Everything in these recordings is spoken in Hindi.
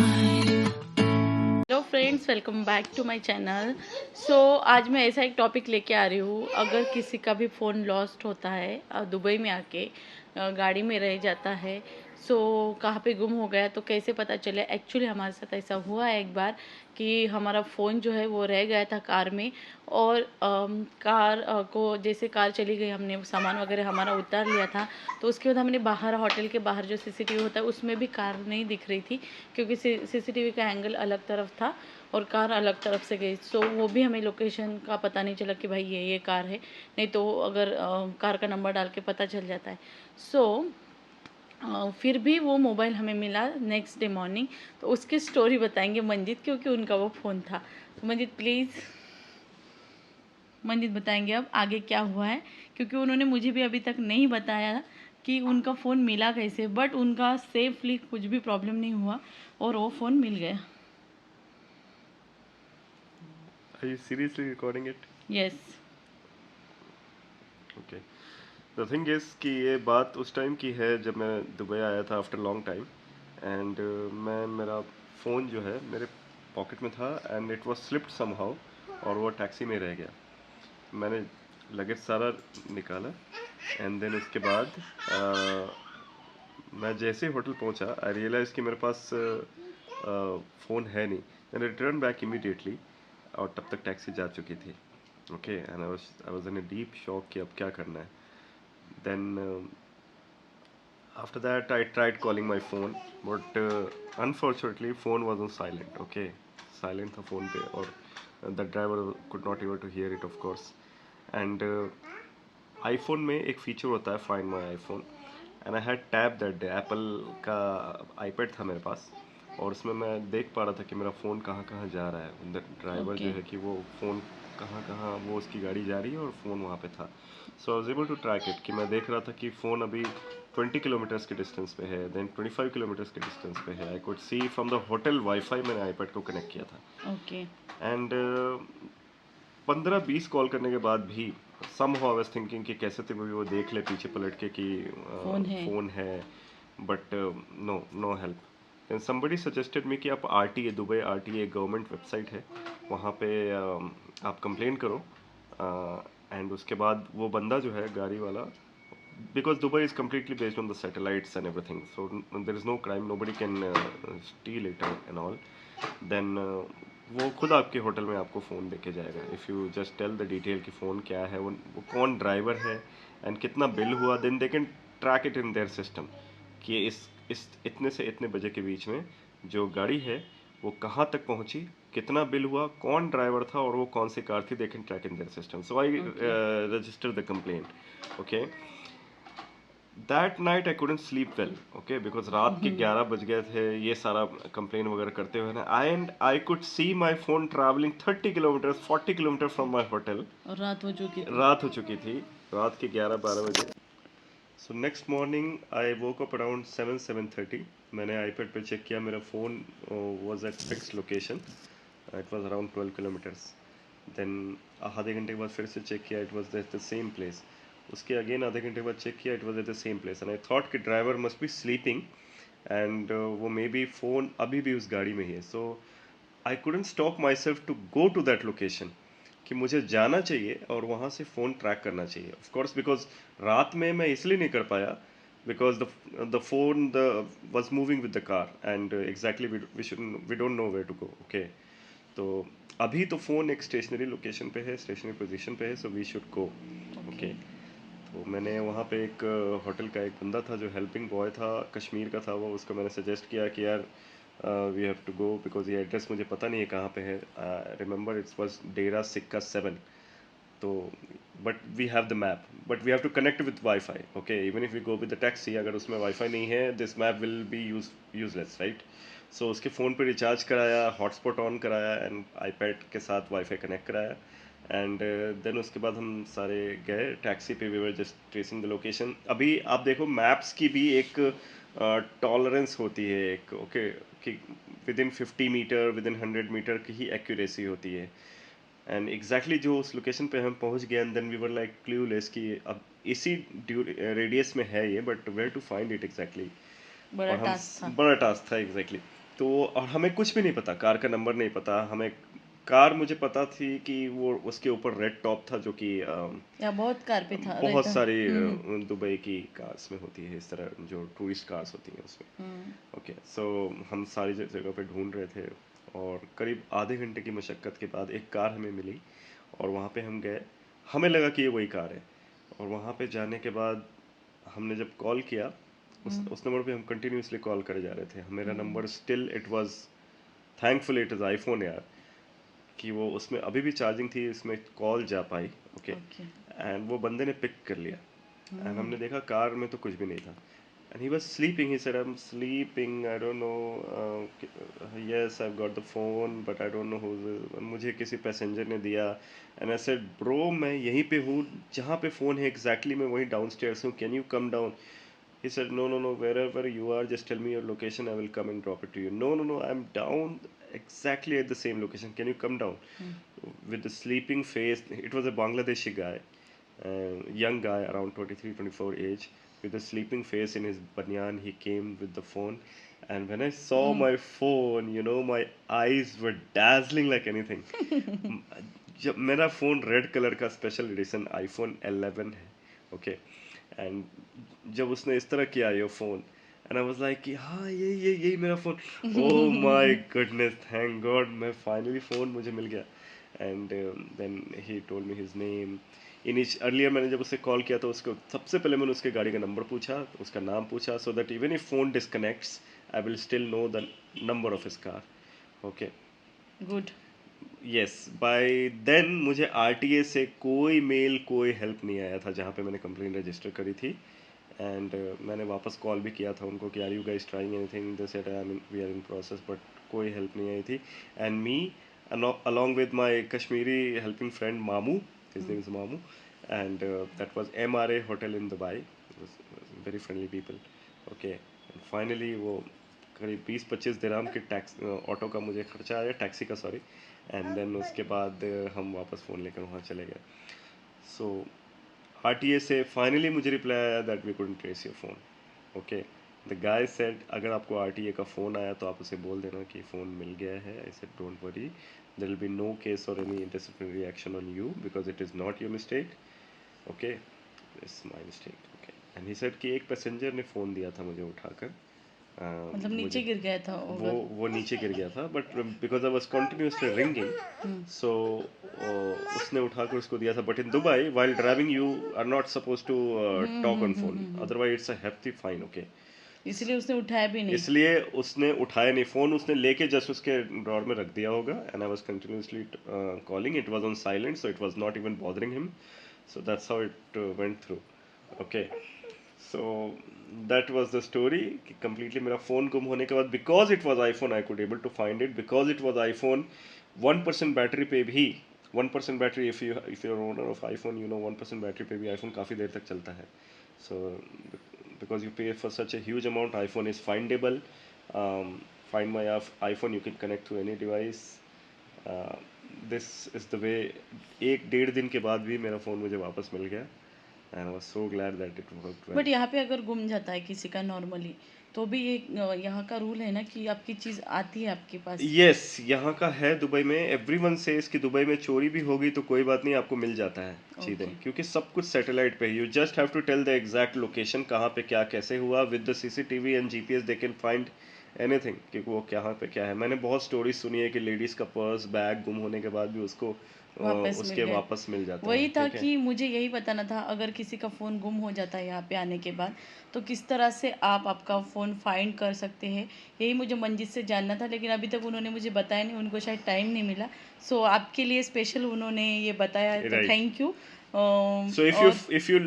Hello friends, welcome back to my channel. आज मैं ऐसा एक टॉपिक लेके आ रही हूँ। अगर किसी का भी फ़ोन लॉस्ट होता है, दुबई में आके गाड़ी में रह जाता है, कहाँ पे गुम हो गया तो कैसे पता चले। एक्चुअली हमारे साथ ऐसा हुआ है एक बार कि हमारा फ़ोन जो है वो रह गया था कार में। और कार को जैसे कार चली गई, हमने सामान वगैरह हमारा उतार लिया था। तो उसके बाद हमने बाहर, होटल के बाहर जो सीसीटीवी होता है उसमें भी कार नहीं दिख रही थी, क्योंकि सीसीटीवी का एंगल अलग तरफ था और कार अलग तरफ से गई। वो भी हमें लोकेशन का पता नहीं चला कि भाई ये कार है। नहीं तो अगर कार का नंबर डाल के पता चल जाता है। फिर भी वो मोबाइल हमें मिला नेक्स्ट डे मॉर्निंग। तो उसकी स्टोरी बताएंगे मंजित, क्योंकि उनका वो फ़ोन था। तो मंजित प्लीज़, मंजित बताएंगे अब आगे क्या हुआ है, क्योंकि उन्होंने मुझे भी अभी तक नहीं बताया कि उनका फ़ोन मिला कैसे। बट उनका सेफली कुछ भी प्रॉब्लम नहीं हुआ और वो फ़ोन मिल गया। Are you seriously recording it? Yes. Okay. The thing is कि ये बात उस टाइम की है जब मैं दुबई आया था आफ्टर लॉन्ग टाइम एंड मेरा फ़ोन जो है मेरे पॉकेट में था and it was slipped somehow और वो टैक्सी में रह गया। मैंने लगेज सारा निकाला एंड देन उसके बाद मैं जैसे ही होटल पहुंचा आई रियलाइज़ कि मेरे पास फ़ोन है नहीं। मैंने रिटर्न बैक इमीडिएटली और तब तक टैक्सी जा चुकी थी। Okay and I was in a deep shock कि अब क्या करना है। Then after that I tried calling my phone but unfortunately phone was on silent. Okay, silent था phone पे और the driver could not able to hear it of course. And iPhone में एक फीचर होता है find my iPhone and I had tab that day. Apple का आईपैड था मेरे पास और उसमें मैं देख पा रहा था कि मेरा फ़ोन कहाँ कहाँ जा रहा है। Driver okay. जो है कि वो फ़ोन कहाँ कहाँ वो उसकी गाड़ी जा रही है और फ़ोन वहाँ पे था। So I was able to track it कि मैं देख रहा था कि फ़ोन अभी 20 किलोमीटर्स के डिस्टेंस पे है, देन 25 किलोमीटर्स के डिस्टेंस पे है। I could see from the hotel wifi मैंने आईपैड को कनेक्ट किया था ओके। एंड 15-20 कॉल करने के बाद भी somehow I was thinking कि कैसे तो भी वो देख ले पीछे पलट के कि फ़ोन है। फ़ोन है but no help. Then somebody suggested me कि आप RTA Dubai RTA government website है वहाँ पे आप कंप्लेन करो एंड उसके बाद वो बंदा जो है गाड़ी वाला because Dubai is completely based on the satellites and everything, so there is no crime, nobody can steal it and all. Then वो खुद आपके होटल में आपको फ़ोन देके जाएगा if you just tell the detail कि फ़ोन क्या है, वो कौन ड्राइवर है एंड कितना बिल हुआ। Then they can track it in their system कि इस इतने से इतने बजे के बीच में जो गाड़ी है वो कहाँ तक पहुंची, कितना बिल हुआ, कौन ड्राइवर था और वो कौन सी कार थी। दे can track in their system. So I okay. Register the complaint. Okay, that night I couldn't sleep well. Okay, because रात के 11 बज गए थे ये सारा कंप्लेन वगैरह करते हुए ना। I could see my phone travelling 30 kilometre 40 kilometre from my hotel. और रात हो चुकी थी। रात हो चुकी थी, रात के 11-12 बजे। So next morning I woke up around 7-7:30। मैंने आईपैड पे चेक किया, मेरा phone was at fix location, it was around 12 kilometres. Then आधे घंटे के बाद फिर से चेक किया, it was at the same place. उसके अगेन आधे घंटे बाद चेक किया, it was at the same place and I thought कि driver must be sleeping and वो मे बी फ़ोन अभी भी उस गाड़ी में ही है। So I couldn't stop myself to go to that location कि मुझे जाना चाहिए और वहाँ से फ़ोन ट्रैक करना चाहिए। ऑफ कोर्स बिकॉज रात में मैं इसलिए नहीं कर पाया because the phone the was moving with the car and exactly we don't know where to go. Okay, तो अभी तो फ़ोन एक स्टेशनरी लोकेशन पे है, स्टेशनरी पोजीशन पे है, so we should go. Okay. Okay, तो मैंने वहाँ पे एक होटल का एक बंदा था जो हेल्पिंग बॉय था, कश्मीर का था वो। उसको मैंने सजेस्ट किया कि यार we have to go because ये एड्रेस मुझे पता नहीं है कहाँ पे है। Remember it's was Dera Sikka 7। तो but we have the map but we have to connect with wifi. Okay, even if we go with the taxi, अगर उसमें वाईफाई नहीं है this map will be useless, right. So उसके फ़ोन पे रिचार्ज कराया, हॉटस्पॉट ऑन कराया एंड आईपैड के साथ वाईफाई कनेक्ट कराया एंड देन उसके बाद हम सारे गए टैक्सी पे। We were just tracing the location. अभी आप देखो मैप्स की भी एक टॉलरेंस होती है एक, ओके, कि within 50 metre within 100 metre की ही एक्यूरेसी होती है एंड एग्जैक्टली जो उस लोकेशन पे हम पहुंच गए and then we were like clueless कि अब इसी रेडियस में है ये but where to find it exactly. बड़ा और हम टास्क था। बड़ा टास्क था एग्जैक्टली। तो और हमें कुछ भी नहीं पता, कार का नंबर नहीं पता हमें। कार मुझे पता थी कि वो उसके ऊपर रेड टॉप था, जो कि या बहुत कार पे था बहुत रहता। सारी दुबई की कार्स में होती है इस तरह, जो टूरिस्ट कार्स होती हैं उसमें। हम्म। ओके, सो हम सारी जगह पे ढूंढ रहे थे, और करीब आधे घंटे की मशक्क़त के बाद एक कार हमें मिली, और वहाँ पे हम गए। हमें लगा कि ये वही कार है, और वहाँ पे जाने के बाद हमने जब कॉल किया, उस नंबर पे हम कंटिन्यूसली कॉल करे जा रहे थे। मेरा number still it was, thankfully it is iPhone यार, कि वो उसमें अभी भी चार्जिंग थी, इसमें कॉल जा पाई। Okay, okay. एंड वो बंदे ने पिक कर लिया, एंड हमने देखा कार में तो कुछ भी नहीं था। And he was sleeping, he said I am sleeping, I don't know, yes I got the phone but I don't know who, मुझे किसी पैसेंजर ने दिया। एंड आई सेड ब्रो मैं यहीं पे हूँ, जहाँ पे फ़ोन है एग्जैक्टली मैं वहीं डाउनस्टेयर्स हूँ, can you come down? He said, no, no, no, wherever you are, just tell me your location, I will come and drop it to you. No, no, no, I'm down exactly at the same location. Can you come down? With the sleeping face, it was a Bangladeshi guy, young guy, around 23, 24 age, with a sleeping face in his banyan. He came with the phone. And when I saw my phone, you know, my eyes were dazzling like anything. म- जब मेरा फ़ोन रेड कलर का स्पेशल एडिशन आईफोन 11 है, ओके, एंड जब उसने इस तरह किया ये phone, and I was like कि हाँ यही मेरा phone. Oh my goodness, thank God, मैं फाइनली फ़ोन मुझे मिल गया। And then he told me his name. Earlier मैंने जब उसे कॉल किया तो उसको सबसे पहले मैंने उसके गाड़ी का नंबर पूछा, उसका नाम पूछा, so that even if phone disconnects I will still know the number of his car. Okay, good. Yes, by then मुझे आरटीए से कोई मेल, कोई हेल्प नहीं आया था जहाँ पे मैंने कंप्लेंट रजिस्टर करी थी। एंड मैंने वापस कॉल भी किया था उनको कि are you guys trying anything, they said I mean we are in process, but कोई हेल्प नहीं आई थी। And me along with my Kashmiri helping friend Mamu, his name is Mamu, and that was MRA hotel in Dubai. It was very friendly people. Okay, and finally वो करीब 20-25 दिरहम के टैक्स ऑटो का मुझे खर्चा आया, टैक्सी का सॉरी। एंड देन उसके बाद हम वापस फ़ोन लेकर वहाँ चले गए। सो आरटीए से फाइनली मुझे रिप्लाई आया that we couldn't trace your phone. Okay, the guy said अगर आपको आरटीए का फ़ोन आया तो आप उसे बोल देना कि फ़ोन मिल गया है। I said don't worry, there will be no case और any disciplinary action on you because it is not your mistake. Okay, it's my mistake. Okay, and he said कि एक पैसेंजर ने फ़ोन दिया था मुझे उठाकर, मतलब नीचे मुझे गिर गया था वो अगर। वो नीचे गिर गया था, but because I was continuously ringing, so उसने उठाकर उसको दिया था। But in Dubai while driving you are not suppose to talk on phone, otherwise it's a hefty fine. Okay, इसीलिए उसने उठाया भी नहीं। इसलिए उसने उठाया नहीं फ़ोन, उसने लेके जस्ट उसके ड्रॉर में रख दिया होगा। And I was continuously calling, it was on silent, so it was not even bothering him, so that's how it went through. Okay, so that was the story कि कम्प्लीटली मेरा फ़ोन गुम होने के बाद, because it was iPhone I could able to find it, because it was iPhone. 1% battery पे भी, 1% battery, if you are owner of iPhone you know 1% battery पे भी आईफोन काफ़ी देर तक चलता है। सो because you pay for such a huge amount, iPhone is findable. Find my iPhone, you can connect to any device. uh, this is the way। एक डेढ़ दिन के बाद भी मेरा फ़ोन मुझे वापस मिल गया, and I was so glad that it worked well। But यहाँ पे अगर गुम जाता है किसी का नॉर्मली, तो भी ये यहाँ का रूल है ना कि आपकी चीज़ आती है आपके पास। यस, यहाँ का है दुबई में, एवरीवन सेज कि दुबई में चोरी भी होगी तो कोई बात नहीं, आपको मिल जाता है चीज़ें, ओके। क्योंकि सब कुछ सैटेलाइट पे है। You just have to tell the exact location, कहाँ पे क्या कैसे हुआ, with the CCTV and GPS they can find anything कि वो कहाँ पे क्या है। मैंने बहुत स्टोरीज सुनी है कि लेडीज़ का पर्स बैग गुम होने के बाद भी उसको वापस मिल उसके गए। वापस मिल जाते वही हैं, था ठीक है। कि मुझे यही बताना था, अगर किसी का फ़ोन गुम हो जाता है यहाँ पे आने के बाद, तो किस तरह से आप आपका फ़ोन फाइंड कर सकते हैं, यही मुझे मंजित से जानना था। लेकिन अभी तक उन्होंने मुझे बताया नहीं, उनको शायद टाइम नहीं मिला। सो आपके लिए स्पेशल उन्होंने ये बताया है, तो राइट। Thank you. So और if you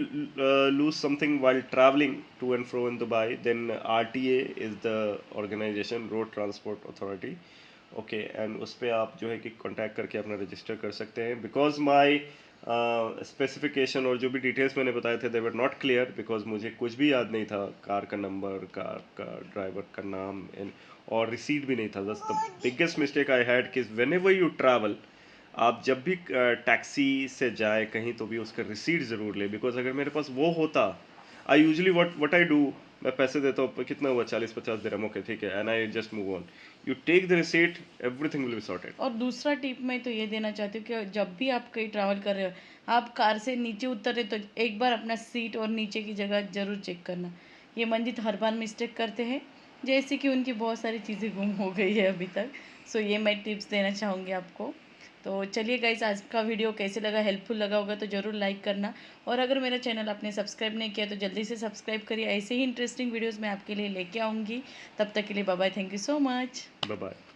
lose something while traveling to and fro in Dubai, then RTA is the organization, Road Transport Authority. Okay, and उस पे आप जो है कि कांटेक्ट करके अपना रजिस्टर कर सकते हैं। बिकॉज माई स्पेसिफिकेशन और जो भी डिटेल्स मैंने बताए थे दे वर नॉट क्लियर, बिकॉज मुझे कुछ भी याद नहीं था, कार का नंबर, कार का ड्राइवर का नाम, और रिसीट भी नहीं था। दस the biggest mistake I had कि वेन एवर यू ट्रैवल, आप जब भी टैक्सी से जाए कहीं तो भी उसका रिसीट ज़रूर ले, बिकॉज अगर मेरे पास वो होता, I usually what I do, मैं पैसे देता हूँ, कितना हुआ 40-50 दिरहम, ओके ठीक है, and I just move on. You take the receipt, everything will be sorted. और दूसरा टिप मैं तो ये देना चाहती हूँ कि जब भी आप कहीं ट्रैवल कर रहे हो, आप कार से नीचे उतर रहे तो एक बार अपना सीट और नीचे की जगह ज़रूर चेक करना। ये मंजित हर बार मिस्टेक करते हैं, जैसे कि उनकी बहुत सारी चीज़ें गुम हो गई है अभी तक। सो ये मैं टिप्स देना चाहूँगी आपको। तो चलिए गाइस, आज का वीडियो कैसे लगा, हेल्पफुल लगा होगा तो ज़रूर लाइक करना। और अगर मेरा चैनल आपने सब्सक्राइब नहीं किया तो जल्दी से सब्सक्राइब करिए। ऐसे ही इंटरेस्टिंग वीडियोज़ मैं आपके लिए लेके आऊँगी। तब तक के लिए bye bye, thank you so much. Bye bye.